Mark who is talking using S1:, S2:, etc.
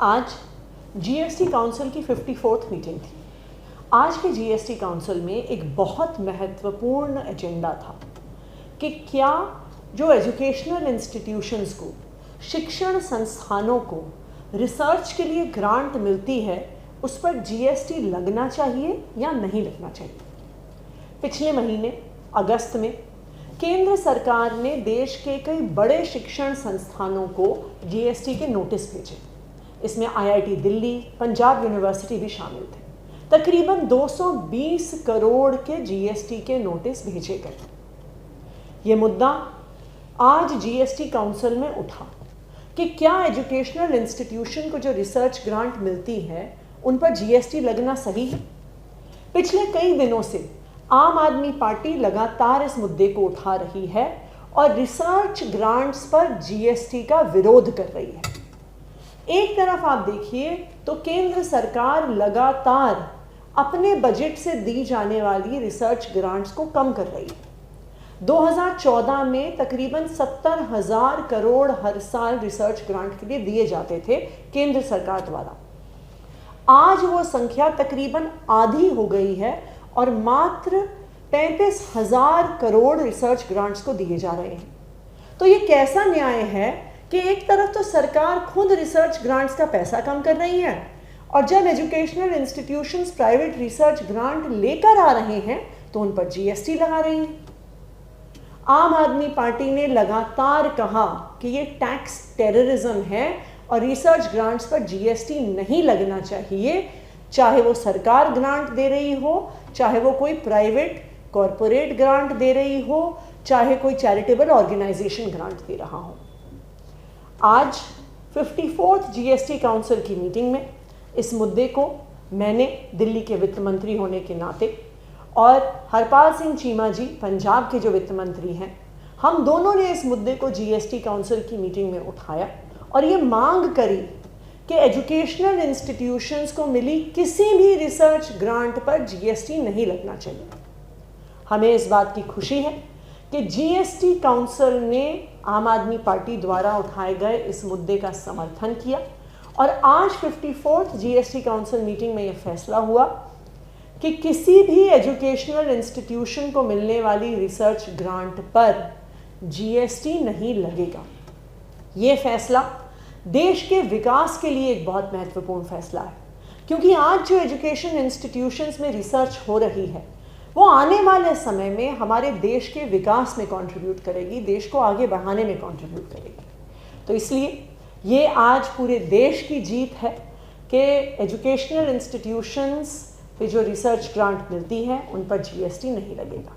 S1: आज GST council की 54th meeting थी। आज के जीएसटी काउंसिल में एक बहुत महत्वपूर्ण एजेंडा था कि क्या जो एजुकेशनल इंस्टीट्यूशंस को, शिक्षण संस्थानों को रिसर्च के लिए ग्रांट मिलती है उस पर जीएसटी लगना चाहिए या नहीं लगना चाहिए। पिछले महीने अगस्त में केंद्र सरकार ने देश के कई बड़े शिक्षण संस्थानों को जीएसटी के नोटिस भेजे। इसमें आईआईटी दिल्ली, पंजाब यूनिवर्सिटी भी शामिल थे। तकरीबन 220 करोड़ के जीएसटी के नोटिस भेजे गए। ये मुद्दा आज जीएसटी काउंसिल में उठा कि क्या एजुकेशनल इंस्टीट्यूशन को जो रिसर्च ग्रांट मिलती है उन पर जीएसटी लगना सही है। पिछले कई दिनों से आम आदमी पार्टी लगातार इस मुद्दे को उठा रही है और रिसर्च ग्रांट्स पर जीएसटी का विरोध कर रही है। एक तरफ आप देखिए तो केंद्र सरकार लगातार अपने बजट से दी जाने वाली रिसर्च ग्रांट्स को कम कर रही है। 2014 में तकरीबन 70,000 करोड़ हर साल रिसर्च ग्रांट के लिए दिए जाते थे केंद्र सरकार द्वारा। आज वो संख्या तकरीबन आधी हो गई है और मात्र 35,000 करोड़ रिसर्च ग्रांट्स को दिए जा रहे हैं। तो ये कैसा न्याय है कि एक तरफ तो सरकार खुद रिसर्च ग्रांट्स का पैसा कम कर रही है और जब educational institutions private research grant लेकर आ रहे हैं तो उन पर जीएसटी लगा रही है। आम आदमी पार्टी ने लगातार कहा कि ये टैक्स टेररिज्म है और रिसर्च ग्रांट्स पर जीएसटी नहीं लगना चाहिए, चाहे वो सरकार ग्रांट दे रही हो, चाहे वो कोई प्राइवेट कॉरपोरेट ग्रांट दे रही हो, चाहे कोई चैरिटेबल ऑर्गेनाइजेशन ग्रांट दे रहा हो। आज 54th जीएसटी काउंसिल की मीटिंग में इस मुद्दे को मैंने दिल्ली के वित्त मंत्री होने के नाते और हरपाल सिंह चीमा जी पंजाब के जो वित्त मंत्री हैं, हम दोनों ने इस मुद्दे को जीएसटी काउंसिल की मीटिंग में उठाया और ये मांग करी कि एजुकेशनल इंस्टीट्यूशंस को मिली किसी भी रिसर्च ग्रांट पर जीएसटी नहीं लगना चाहिए। हमें इस बात की खुशी है कि जीएसटी काउंसिल ने आम आदमी पार्टी द्वारा उठाए गए इस मुद्दे का समर्थन किया और आज 54th जीएसटी काउंसिल मीटिंग में यह फैसला हुआ कि किसी भी एजुकेशनल इंस्टीट्यूशन को मिलने वाली रिसर्च ग्रांट पर जीएसटी नहीं लगेगा। ये फैसला देश के विकास के लिए एक बहुत महत्वपूर्ण फैसला है, क्योंकि आज जो एजुकेशन इंस्टीट्यूशंस में रिसर्च हो रही है वो आने वाले समय में हमारे देश के विकास में कंट्रीब्यूट करेगी, देश को आगे बढ़ाने में कंट्रीब्यूट करेगी। तो इसलिए ये आज पूरे देश की जीत है कि एजुकेशनल इंस्टीट्यूशंस पे जो रिसर्च ग्रांट मिलती है उन पर जीएसटी नहीं लगेगा।